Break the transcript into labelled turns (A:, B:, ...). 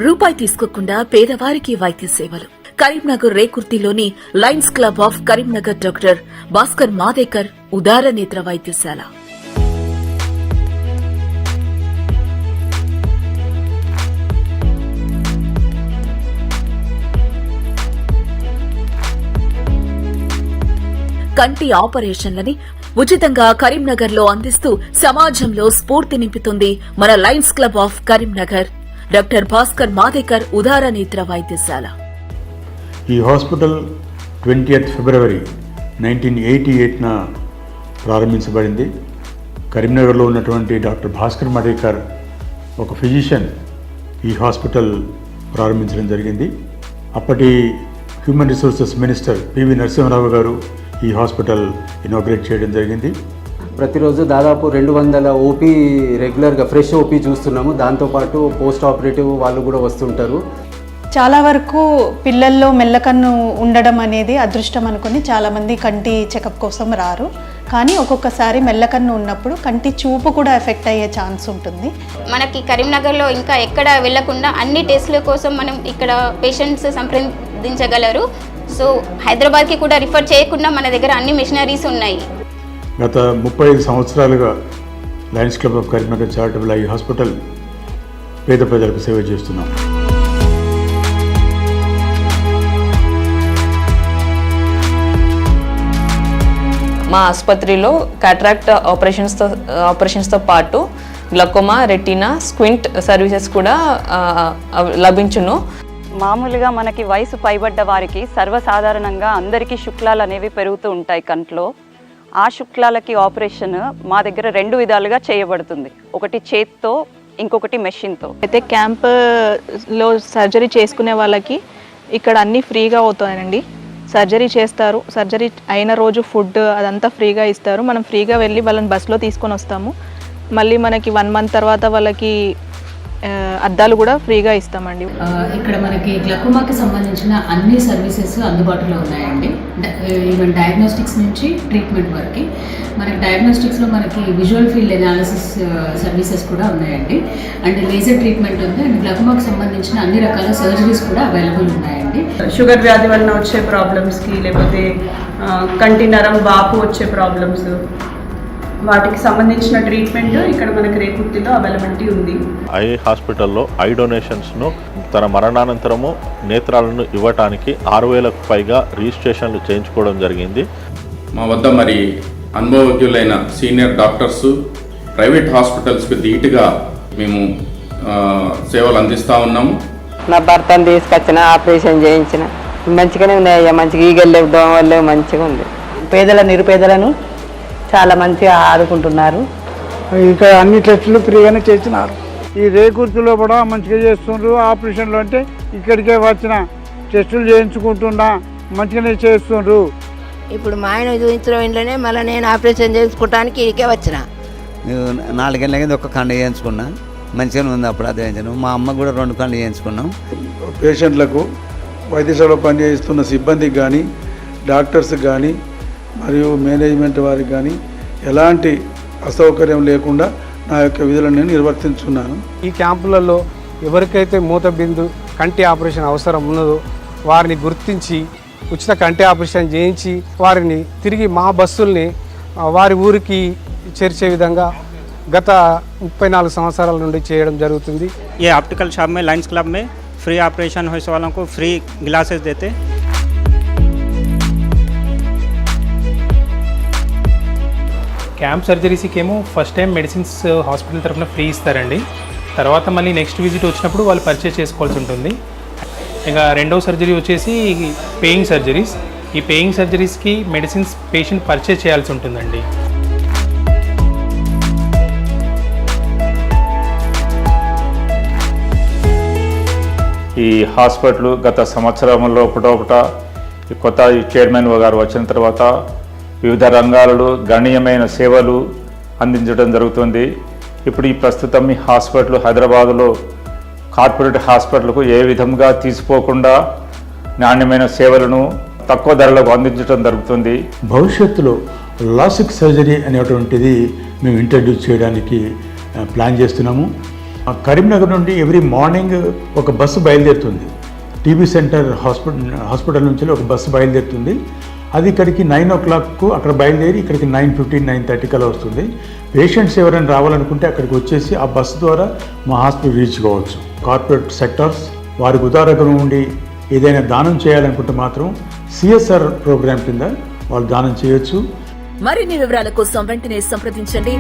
A: రూపాయి తీసుకోకుండా పేదవారికి వైద్య సేవలు. కరీంనగర్ రేకుర్తిలోని lions club of Karimnagar doctor Bhaskar Madekar ఉదార నేత్ర వైద్యశాల. కంటి ఆపరేషన్లని ఉచితంగా కరీంనగర్ లో అందిస్తూ సమాజంలో స్ఫూర్తి నింపుతుంది మన lions club of Karimnagar doctor Bhaskar Madekar ఉదార నేత్ర వైద్యశాల.
B: ఈ హాస్పిటల్ 20th ఫిబ్రవరి 1988న ప్రారంభించబడింది. కరీంనగర్లో ఉన్నటువంటి డాక్టర్ భాస్కర్ మాదేకర్ ఒక ఫిజిషియన్ ఈ హాస్పిటల్ ప్రారంభించడం జరిగింది. అప్పటి human resources minister PV Narasimha Rao గారు ఈ హాస్పిటల్ ఇనాగ్రేట్ చేయడం జరిగింది.
C: ప్రతిరోజు దాదాపు 200 ఓపీ రెగ్యులర్గా ఫ్రెష్ ఓపీ చూస్తున్నాము. దాంతోపాటు పోస్ట్ ఆపరేటివ్ వాళ్ళు కూడా వస్తుంటారు.
D: చాలా వరకు పిల్లల్లో మెల్లకన్ను ఉండడం అనేది అదృష్టం అనుకుని చాలామంది కంటి చెకప్ కోసం రారు. కానీ ఒక్కొక్కసారి మెల్లకన్ను ఉన్నప్పుడు కంటి చూపు కూడా ఎఫెక్ట్ అయ్యే ఛాన్స్ ఉంటుంది.
E: మనకి కరీంనగర్లో ఇంకా ఎక్కడ వెళ్లకుండా అన్ని టెస్టుల కోసం మనం ఇక్కడ పేషెంట్స్ సంప్రదించగలరు. సో హైదరాబాద్కి కూడా రిఫర్ చేయకుండా మన దగ్గర అన్ని మిషనరీస్ ఉన్నాయి.
B: గత 35 సంవత్సరాలుగా Lions club of Karimnagar charitable eye hospital పేద ప్రజలకు సేవ చేస్తున్నాం.
F: మా ఆసుపత్రిలో కాట్రాక్ట్ ఆపరేషన్స్తో పాటు గ్లకోమా, రెటీనా, స్క్వింట్ సర్వీసెస్ కూడా లభించును.
G: మామూలుగా మనకి వయసు పైబడ్డ వారికి సర్వసాధారణంగా అందరికీ శుక్లాలు అనేవి పెరుగుతూ ఉంటాయి కంట్లో. ఆ శుక్లాలకి ఆపరేషన్ మా దగ్గర 2 విధాలుగా చేయబడుతుంది. ఒకటి చేత్తో, ఇంకొకటి మెషిన్తో.
H: అయితే క్యాంప్లో సర్జరీ చేసుకునే వాళ్ళకి ఇక్కడ అన్నీ ఫ్రీగా అవుతాయండి. సర్జరీ చేస్తారు, సర్జరీ అయిన రోజు ఫుడ్ అదంతా ఫ్రీగా ఇస్తారు. మనం ఫ్రీగా వెళ్ళి వాళ్ళని బస్సులో తీసుకొని వస్తాము. మళ్ళీ మనకి 1 month తర్వాత వాళ్ళకి అద్దాలు కూడా ఫ్రీగా ఇస్తామండి.
I: ఇక్కడ మనకి గ్లకోమాకి సంబంధించిన అన్ని సర్వీసెస్ అందుబాటులో ఉన్నాయండి. ఈవెన్ డయాగ్నోస్టిక్స్ నుంచి ట్రీట్మెంట్ వరకు. మనకి డయాగ్నోస్టిక్స్లో మనకి విజువల్ ఫీల్డ్ ఎనాలిసిస్ సర్వీసెస్ కూడా ఉన్నాయండి. అండ్ లేజర్ ట్రీట్మెంట్ ఉంది. అండ్ గ్లకోమాకి సంబంధించిన అన్ని రకాల సర్జరీస్ కూడా అవైలబుల్ ఉన్నాయండి.
J: షుగర్ వ్యాధి వలన వచ్చే ప్రాబ్లమ్స్కి, లేకపోతే కంటి నరం వాపు వచ్చే ప్రాబ్లమ్స్, వాటికి సంబంధించిన ట్రీట్మెంట్ ఇక్కడ మనకి రేకుర్తిలో అవైలబిలిటీ ఉంది.
K: ఐ హాస్పిటల్లో ఐ డొనేషన్స్ను తన మరణానంతరము నేత్రాలను ఇవ్వటానికి 6,000కు పైగా రిజిస్ట్రేషన్లు చేయించుకోవడం జరిగింది.
L: మా వద్ద మరి అనుభవజ్ఞులైన సీనియర్ డాక్టర్స్, ప్రైవేట్ హాస్పిటల్స్కి ధీటుగా మేము సేవలు అందిస్తూ ఉన్నాము.
M: నా భర్తను తీసుకొచ్చిన, ఆపరేషన్ చేయించిన మంచిగానే ఉన్నాయ్యా. మంచిగా ఈగలేవు, దోమలేవు, మంచిగా ఉంది.
G: పేదల నిరుపేదలను చాలా మంచిగా ఆదుకుంటున్నారు.
N: ఇక్కడ అన్ని టెస్టులు ఫ్రీగానే చేస్తున్నారు. ఈ రేకుర్తిలో కూడా మంచిగా చేస్తున్నారు. ఆపరేషన్లు అంటే ఇక్కడికే వచ్చిన టెస్టులు చేయించుకుంటున్నా మంచిగానే చేస్తున్నారు.
M: ఇప్పుడు మా ఆయన చూపించడం ఇంట్లోనే మళ్ళీ నేను ఆపరేషన్ చేసుకుంటానికి ఇక్కడికే వచ్చిన.
O: 4 గంటల కింద ఒక కండ చేయించుకున్నా, మంచిగానే ఉంది. అప్పుడు అదే మా అమ్మ కూడా 2 కండ్లు చేయించుకున్నాం.
N: పేషెంట్లకు వైద్యశాలలో పనిచేస్తున్న సిబ్బందికి కానీ, డాక్టర్స్కి కానీ, మరియు మేనేజ్మెంట్ వారికి కానీ ఎలాంటి అసౌకర్యం లేకుండా నా యొక్క విధులను నేను నిర్వర్తించున్నాను.
C: ఈ క్యాంపులలో ఎవరికైతే మూతబిందు కంటి ఆపరేషన్ అవసరం ఉన్నదో వారిని గుర్తించి ఉచిత కంటి ఆపరేషన్ చేయించి వారిని తిరిగి మా బస్సుల్ని వారి ఊరికి చేర్చే విధంగా గత 34 సంవత్సరాల నుండి చేయడం జరుగుతుంది.
P: ये ऑप्टिकल शॉप में लायंस क्लब में फ्री ऑपरेशन होने वालों को फ्री ग्लासेस देते.
C: క్యాంప్ సర్జరీస్కి ఏమో ఫస్ట్ టైం మెడిసిన్స్ హాస్పిటల్ తరఫున ఫ్రీ ఇస్తారండి. తర్వాత మళ్ళీ నెక్స్ట్ విజిట్ వచ్చినప్పుడు వాళ్ళు పర్చేస్ చేసుకోవాల్సి ఉంటుంది. ఇంకా రెండవ సర్జరీ వచ్చేసి పేయింగ్ సర్జరీస్. ఈ పేయింగ్ సర్జరీస్కి మెడిసిన్స్ పేషెంట్ పర్చేస్ చేయాల్సి ఉంటుందండి.
K: ఈ హాస్పిటల్ గత సంవత్సరంలో ఒకటొకట కొత్త చైర్మన్ గారు వచ్చిన తర్వాత వివిధ రంగాలలో గణనీయమైన సేవలు అందించడం జరుగుతుంది. ఇప్పుడు ఈ ప్రస్తుతం ఈ హాస్పిటల్ హైదరాబాదులో కార్పొరేట్ హాస్పిటల్కు ఏ విధంగా తీసుకోకుండా నాణ్యమైన సేవలను తక్కువ ధరలకు అందించడం జరుగుతుంది.
B: భవిష్యత్తులో లాసిక్ సర్జరీ అనేటువంటిది మేము ఇంట్రడ్యూస్ చేయడానికి ప్లాన్ చేస్తున్నాము. కరీంనగర్ నుండి ఎవ్రీ మార్నింగ్ ఒక బస్సు బయలుదేరుతుంది. టీబీ సెంటర్ హాస్పిటల్ నుంచి ఒక బస్సు బయలుదేరుతుంది. అది ఇక్కడికి 9 o'clock అక్కడ బయలుదేరి ఇక్కడికి 9:15, 9:30 కల్లా వస్తుంది. పేషెంట్స్ ఎవరైనా రావాలనుకుంటే అక్కడికి వచ్చేసి ఆ బస్సు ద్వారా మా హాస్పిటల్ రీచ్ కావచ్చు. కార్పొరేట్ సెక్టార్స్ వారికి ఉదాహరణ ఉండి ఏదైనా దానం చేయాలనుకుంటే మాత్రం సిఎస్ఆర్ ప్రోగ్రాం కింద వాళ్ళు దానం చేయొచ్చు.
A: మరిన్ని వివరాల కోసం వెంటనే సంప్రదించండి